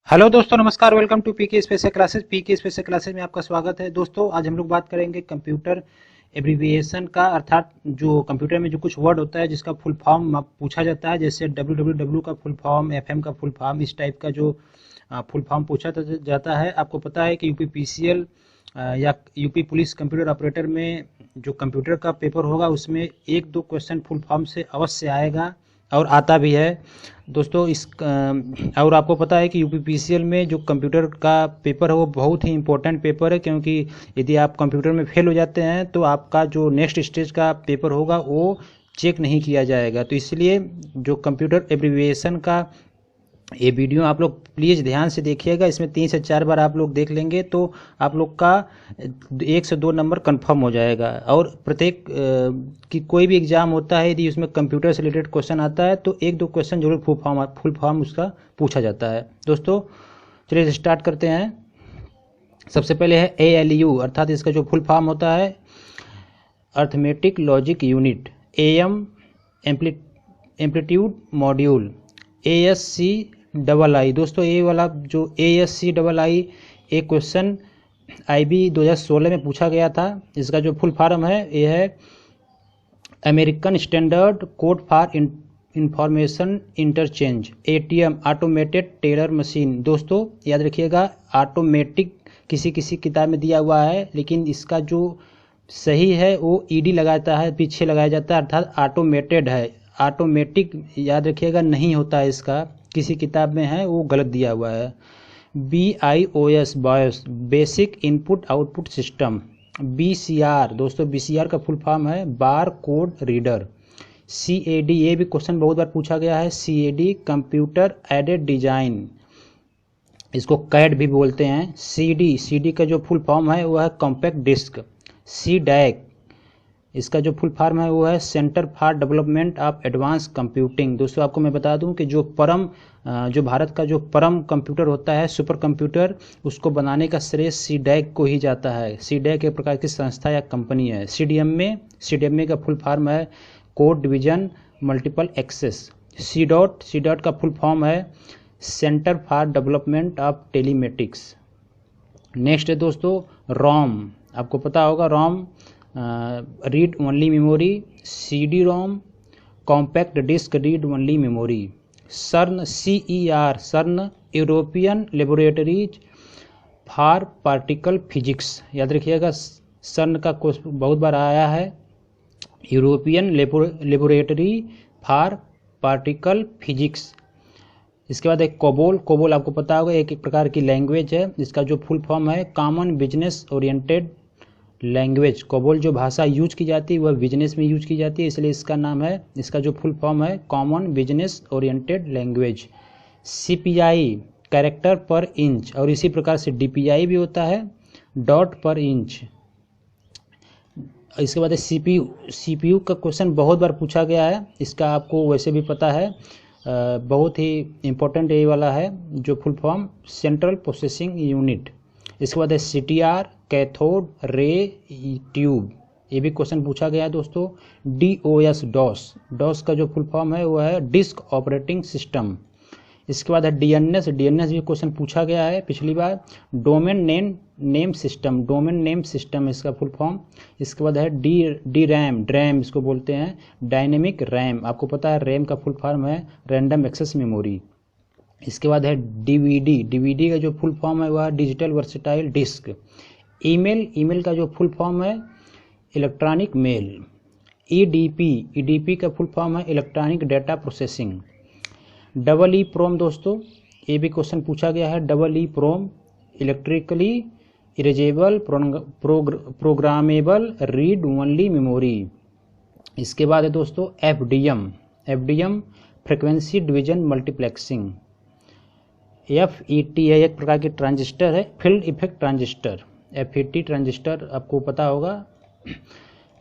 Hello दोस्तों, नमस्कार। Welcome to PK special classes. PK special classes में आपका स्वागत है। दोस्तों, आज हम लोग बात करेंगे कंप्यूटर एब्रीविएशन का, अर्थात जो कंप्यूटर में जो कुछ वर्ड होता है जिसका फुल फॉर्म पूछा जाता है, जैसे www का फुल फॉर्म, एफएम का फुल फॉर्म, इस टाइप का जो फुल फॉर्म पूछा जाता है। आपको पता है कि यूपीपीसीएल या यूपी पुलिस कंप्यूटर ऑपरेटर में जो कंप्यूटर का पेपर होगा उसमें एक दो क्वेश्चन फुल फॉर्म से अवश्य आएगा और आता भी है दोस्तों। और आपको पता है कि यूपीपीसीएल में जो कंप्यूटर का पेपर है वो बहुत ही इंपॉर्टेंट पेपर है, क्योंकि यदि आप कंप्यूटर में फेल हो जाते हैं तो आपका जो नेक्स्ट स्टेज का पेपर होगा वो चेक नहीं किया जाएगा। तो इसलिए जो कंप्यूटर एब्रीविएशन का ये वीडियो आप लोग प्लीज़ ध्यान से देखिएगा। इसमें 3 से 4 बार आप लोग देख लेंगे तो आप लोग का 1 से 2 नंबर कंफर्म हो जाएगा। और प्रत्येक कि कोई भी एग्ज़ाम होता है, यदि उसमें कंप्यूटर से रिलेटेड क्वेश्चन आता है तो 1-2 क्वेश्चन जरूर फुल फॉर्म उसका पूछा जाता है। दोस्तों, चलिए स्टार्ट करते हैं। सबसे पहले है ALU, अर्थात इसका जो फुल फॉर्म होता है arithmetic logic unit. AM amplitude module. ASCII। दोस्तों, ये वाला जो ASCII एक क्वेश्चन IB 2016 में पूछा गया था। इसका जो फुल फॉर्म है ये है American standard code for information interchange, ATM, automated teller machine. दोस्तों याद रखिएगा, ऑटोमेटिक किसी किसी किताब में दिया हुआ है, लेकिन इसका जो सही है वो ED लगाता है, पीछे लगाया जाता है, अर्थात ऑटोमेटेड है। ऑटोमेटिक याद रखिएगा नहीं होता है, इसका किसी किताब में है वो गलत दिया हुआ है। BIOS, BIOS, basic input output system. BCR, दोस्तों BCR का फुल फॉर्म है बार कोड रीडर। CAD, ये भी क्वेश्चन बहुत बार पूछा गया है। CAD कंप्यूटर एडेड डिजाइन, इसको कैड भी बोलते हैं। CD का जो फुल फॉर्म है वो है कॉम्पैक्ट डिस्क। CDAC, इसका जो फुल फॉर्म है वो है centre for development of advance computing. दोस्तों आपको मैं बता दूं कि जो भारत का जो परम कंप्यूटर होता है, सुपर कंप्यूटर, उसको बनाने का श्रेय CDAC को ही जाता है। CDAC एक प्रकार की संस्था या कंपनी है। CDMA का फुल फॉर्म है code division multiple access. CDOT का फुल फॉर्म है centre for development of telematics. Next है दोस्तों ROM। आपको पता होगा ROM read only memory. CD-ROM compact disc read only memory. CER European laboratories for particle physics. याद रखिएगा, CERN का क्वेश्चन बहुत बार आया है। European laboratory for particle physics. इसके बाद एक कोबोल आपको पता होगा, एक प्रकार की लैंग्वेज है। इसका जो फुल फॉर्म है common business oriented language. COBOL जो भाषा यूज की जाती है वह बिजनेस में यूज की जाती है, इसलिए इसका नाम है, इसका जो फुल फॉर्म है common business oriented language. CPI character पर इंच, और इसी प्रकार से DPI भी होता है डॉट पर इंच। इसके बाद CPU का क्वेश्चन बहुत बार पूछा गया है, इसका आपको वैसे भी पता है, बहुत ही इम्पोर्टेंट ये वाला है जो full form central processing unit. इसके बाद है CTR कैथोड रे ट्यूब, ये भी क्वेश्चन पूछा गया है दोस्तों। DOS का जो फुल फॉर्म है वो है डिस्क ऑपरेटिंग सिस्टम। इसके बाद है DNS भी क्वेश्चन पूछा गया है पिछली बार। डोमेन नेम सिस्टम इसका फुल फॉर्म। इसके बाद है DRAM इसको बोलते हैं डायनेमिक रैम। आपको पता है रैम का फुल फॉर्म है रैंडम एक्सेस मेमोरी। इसके बाद है DVD का जो फुल फॉर्म है वह डिजिटल वर्सेटाइल डिस्क। ईमेल का जो फुल फॉर्म है इलेक्ट्रॉनिक मेल। EDP का फुल फॉर्म है इलेक्ट्रॉनिक डेटा प्रोसेसिंग। EEPROM दोस्तों, ये भी क्वेश्चन पूछा गया है। EEPROM electrically erasable programmable read only memory. इसके बाद है दोस्तों FDM frequency division multiplexing. FET है एक प्रकार की ट्रांजिस्टर है, field effect transistor. FET transistor आपको पता होगा।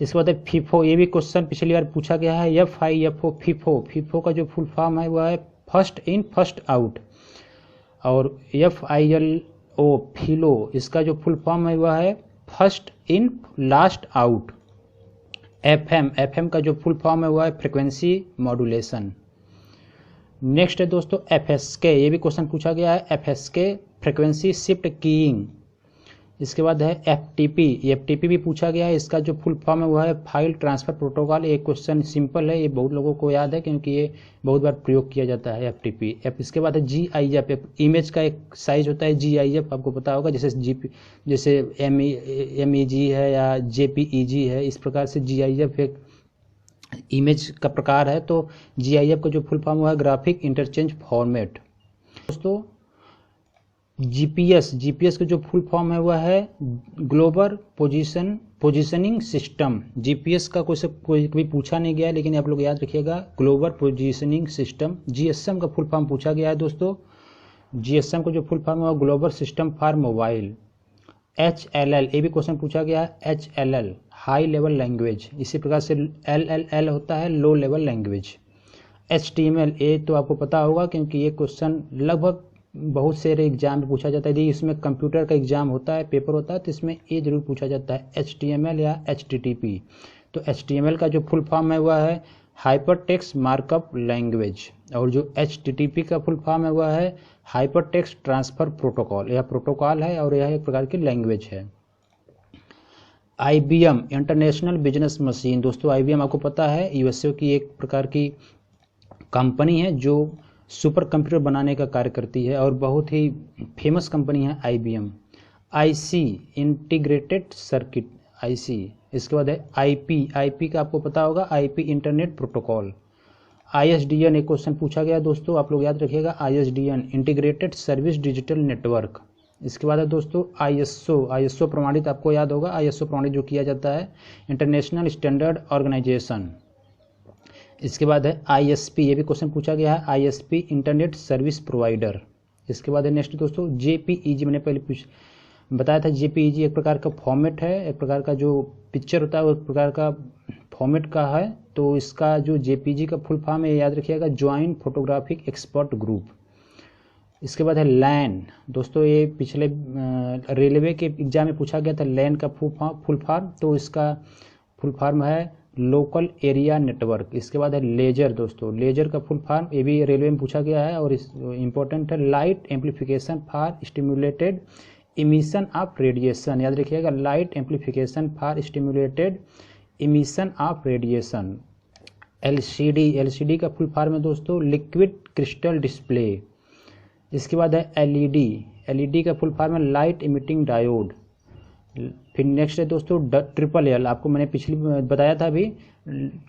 इसके बाद FIFO, ये भी क्वेश्चन पिछली बार पूछा गया है। FIFO का जो फुल फॉर्म है वह है फर्स्ट इन फर्स्ट आउट। और FILO इसका जो फुल फॉर्म है वह है first in last out. FM का जो फुल फॉर्म है वह है फ्रिक्वेंसी मॉड्यूलेशन। नेक्स्ट है दोस्तों FSK, ये भी क्वेश्चन पूछा गया है, FSK फ्रिक्वेंसी शिफ्ट कीइंग। इसके बाद है FTP भी पूछा गया है, इसका जो फुल फॉर्म है वह है फाइल ट्रांसफ़र प्रोटोकॉल। ये क्वेश्चन सिंपल है, ये बहुत लोगों को याद है क्योंकि ये बहुत बार प्रयोग किया जाता है FTP। इसके बाद है GIF, इमेज का एक साइज होता है GIF, आपको पता होगा, जैसे MEG है या JPEG है, इस प्रकार से GIF एक इमेज का प्रकार है। तो GIF का जो फुल फॉर्म हुआ है ग्राफिक इंटरचेंज फॉर्मेट। दोस्तों जीपीएस का जो फुल फॉर्म है वह है ग्लोबल पोजीशनिंग सिस्टम। जीपीएस का कोई पूछा नहीं गया है, लेकिन आप लोग याद रखिएगा ग्लोबल पोजीशनिंग सिस्टम। जीएसएम का फुल फॉर्म पूछा गया है दोस्तों, जीएसएम का जो फुल फॉर्म है global system for mobile. HLL, ये भी क्वेश्चन पूछा गया है, HLL हाई लेवल लैंग्वेज। इसी प्रकार से LLL होता है लो लेवल लैंग्वेज। HTML, ये तो आपको पता होगा क्योंकि ये क्वेश्चन लगभग बहुत से एग्जाम में पूछा जाता है। यदि इसमें कंप्यूटर का एग्जाम होता है, पेपर होता है, तो इसमें ये जरूर पूछा जाता है HTML या HTTP। तो HTML का जो फुल फॉर्म है वह है हाइपर टेक्स्ट मार्कअप लैंग्वेज, और जो HTTP का फुल फॉर्म है वह है हाइपर टेक्स्ट ट्रांसफ़र प्रोटोकॉल। यह प्रोटोकॉल है और यह एक प्रकार की लैंग्वेज है। IBM international business machine. दोस्तों IBM आपको पता है USA की एक प्रकार की कंपनी है जो सुपर कंप्यूटर बनाने का कार्य करती है और बहुत ही फेमस कंपनी है IBM। IC integrated circuit, IC। इसके बाद है IP का आपको पता होगा, IP इंटरनेट प्रोटोकॉल। ISDN एक क्वेश्चन पूछा गया दोस्तों, आप लोग याद रखिएगा, ISDN integrated service digital network. इसके बाद है दोस्तों ISO प्रमाणित, आपको याद होगा ISO प्रमाणित जो किया जाता है इंटरनेशनल स्टैंडर्ड ऑर्गेनाइजेशन। इसके बाद है ISP, ये भी क्वेश्चन पूछा गया है, ISP इंटरनेट सर्विस प्रोवाइडर। इसके बाद है नेक्स्ट दोस्तों JPEG, मैंने पहले बताया था JPEG एक प्रकार का फॉर्मेट है, एक प्रकार का जो पिक्चर होता है वो एक प्रकार का फॉर्मेट का है। तो इसका जो JPEG का फुल फॉर्म है याद रखिएगा, जॉइंट फोटोग्राफिक एक्सपर्ट ग्रुप। इसके बाद है LAN, दोस्तों ये पिछले रेलवे के एग्जाम में पूछा गया था LAN का फुल फॉर्म, तो इसका फुल फॉर्म है लोकल एरिया नेटवर्क। इसके बाद है लेजर, दोस्तों लेजर का फुल फॉर्म ये भी रेलवे में पूछा गया है और इम्पोर्टेंट है, light amplification for stimulated emission of radiation. याद रखिएगा, light amplification for stimulated emission of radiation. LCD का फुल फॉर्म है दोस्तों लिक्विड क्रिस्टल डिस्प्ले। इसके बाद है LED का फुल फॉर्म है लाइट इमिटिंग डायोड। फिर नेक्स्ट है दोस्तों LLL, आपको मैंने पिछली बताया था अभी,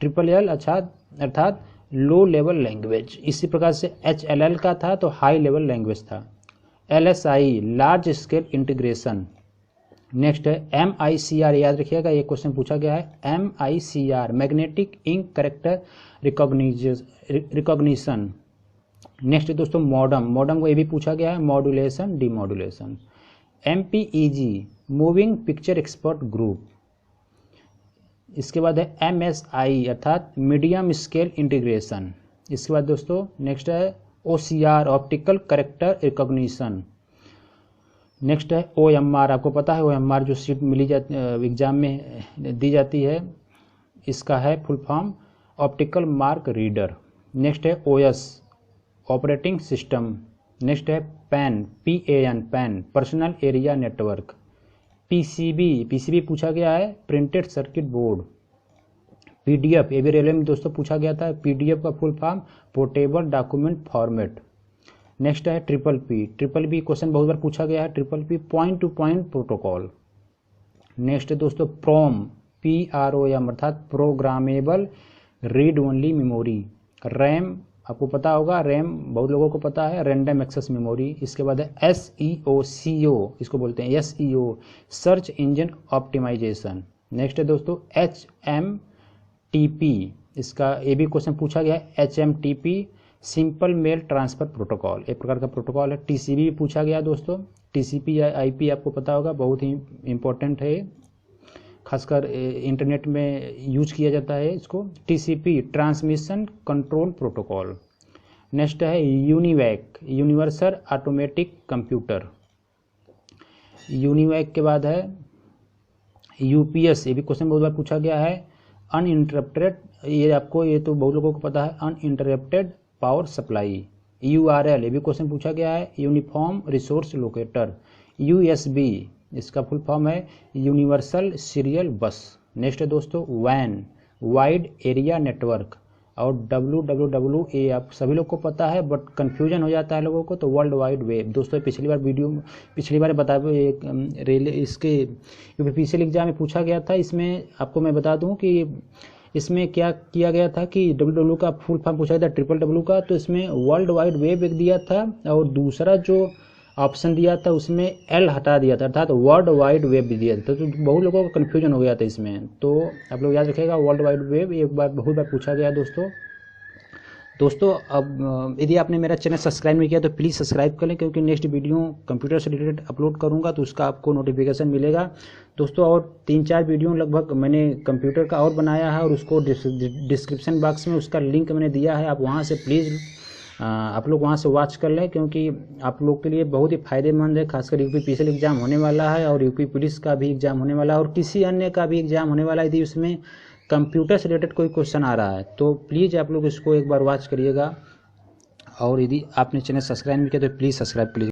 LLL अर्थात लो लेवल लैंग्वेज। इसी प्रकार से HLL का था तो हाई लेवल लैंग्वेज था। LSI large scale integration. Next है MICR, याद रखिएगा ये क्वेश्चन पूछा गया है, MICR magnetic ink character recognition. Next दोस्तों मॉडम को ये भी पूछा गया है, modulation demodulation. MPEG moving picture expert group. इसके बाद है MSI अर्थात मीडियम स्केल इंटीग्रेशन। इसके बाद दोस्तों नेक्स्ट है OCR optical character recognition. Next है OMR, आपको पता है OMR जो सीट एग्जाम में दी जाती है, इसका है full form optical mark reader. Next है OS ऑपरेटिंग सिस्टम। नेक्स्ट है PAN personal area network. PCB पूछा गया है, प्रिंटेड सर्किट बोर्ड। PDF ये भी रेलवे में दोस्तों पूछा गया था, PDF का full form portable document format. Next है ट्रिपल पी क्वेश्चन बहुत बार पूछा गया है, PPP point two point protocol. Next है दोस्तों PROM अर्थात programmable read only memory. RAM आपको पता होगा, RAM बहुत लोगों को पता है, रैंडम एक्सेस मेमोरी। इसके बाद है SEO, इसको बोलते हैं SEO search engine optimisation. Next है दोस्तों HMTP, इसका ये भी क्वेश्चन पूछा गया है, HMTP simple mail transfer protocol, एक प्रकार का प्रोटोकॉल है। TCP पूछा गया दोस्तों, TCP या IP आपको पता होगा, बहुत ही इम्पोर्टेंट है, खासकर इंटरनेट में यूज किया जाता है इसको। TCP transmission control protocol. Next है UNIVAC universal automatic computer. UNIVAC के बाद है UPS, ये भी क्वेश्चन बहुत बार पूछा गया है, अनइंटरप्टेड, ये तो बहुत लोगों को पता है, अनइंटरप्टेड पावर सप्लाई। URL ये भी क्वेश्चन पूछा गया है, यूनिफॉर्म रिसोर्स लोकेटर। USB इसका फुल फॉर्म है यूनिवर्सल सीरियल बस। नेक्स्ट है दोस्तों WAN, वाइड एरिया नेटवर्क। और WWW आप सभी लोग को पता है, बट कन्फ्यूजन हो जाता है लोगों को, तो वर्ल्ड वाइड वेब। दोस्तों पिछली बार रेलवे इसके यूपीपीसीएल एग्जाम में पूछा गया था। इसमें आपको मैं बता दूं कि इसमें क्या किया गया था कि WWW का फुल फॉर्म पूछा गया था WWW का, तो इसमें वर्ल्ड वाइड वेब एक दिया था और दूसरा जो ऑप्शन दिया था उसमें L हटा दिया था, अर्थात वर्ल्ड वाइड वेब भी दिया था। तो बहुत लोगों को कन्फ्यूजन हो गया था इसमें, तो आप लोग याद रखिएगा वर्ल्ड वाइड वेब एक बार बहुत बार पूछा गया दोस्तों। अब यदि आपने मेरा चैनल सब्सक्राइब नहीं किया तो प्लीज़ सब्सक्राइब कर लें, क्योंकि नेक्स्ट वीडियो कंप्यूटर से रिलेटेड अपलोड करूंगा तो उसका आपको नोटिफिकेशन मिलेगा दोस्तों। और 3-4 वीडियो लगभग मैंने कंप्यूटर का और बनाया है, और उसको डिस्क्रिप्शन बॉक्स में उसका लिंक मैंने दिया है, आप वहाँ से प्लीज़ आप लोग वहाँ से वॉच कर लें, क्योंकि आप लोग के लिए बहुत ही फायदेमंद है। खासकर यूपीपीसीएल एग्जाम होने वाला है, और यूपी पुलिस का भी एग्जाम होने वाला है, और किसी अन्य का भी एग्जाम होने वाला है। यदि उसमें कंप्यूटर से रिलेटेड कोई क्वेश्चन आ रहा है तो प्लीज़ आप लोग इसको एक बार वॉच करिएगा। और यदि आपने चैनल सब्सक्राइब नहीं किया तो प्लीज़ सब्सक्राइब करिए।